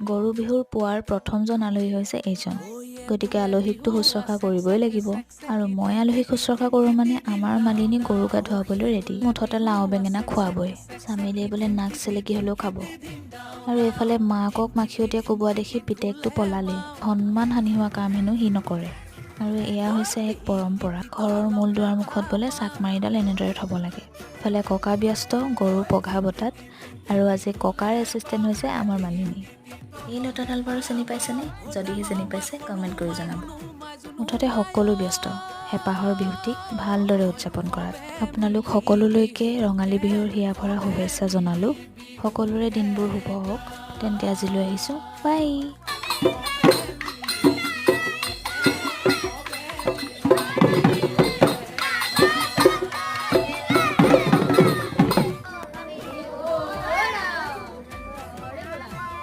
গৰু বিহুৰ পুৱাৰ প্ৰথমজন আলহী হৈছে এইজন। গতিকে আলহীকতো শুশ্ৰূষা কৰিবই লাগিব। আৰু মই আলহীক শুশ্ৰূষা কৰোঁ মানে আমাৰ মালিনী গৰু গা ধুৱাবলৈ ৰেডি। মুঠতে লাও বেঙেনা খোৱাবই, চামিলিয়ে বোলে নাক চেলেকি হ'লেও খাব। আৰু এইফালে মাকক মাখিয়তীয়ে কোবোৱা দেখি পিতেকটো পলালেই। সন্মান হানি হোৱা কাম হেনো সি নকৰে। আৰু এয়া হৈছে এক পৰম্পৰা। ঘৰৰ মূল দুৱাৰমুখত বোলে চাকমাৰিডাল এনেদৰে থ'ব লাগে। ইফালে ককা ব্যস্ত গৰু পঘা বটাত, আৰু আজি ককাৰ এছিষ্টেণ্ট হৈছে আমাৰ মালিনী। এই লতাডাল বাৰু চিনি পাইছেনে? যদিহে চিনি পাইছে কমেণ্ট কৰি জনাব। মুঠতে সকলো ব্যস্ত হেঁপাহৰ বিহুটিক ভালদৰে উদযাপন কৰাত। আপোনালোক সকলোলৈকে ৰঙালী বিহুৰ হিয়া ভৰা শুভেচ্ছা জনালোঁ। সকলোৰে দিনবোৰ শুভ হওক। তেন্তে আজিলৈ আহিছোঁ, বাই।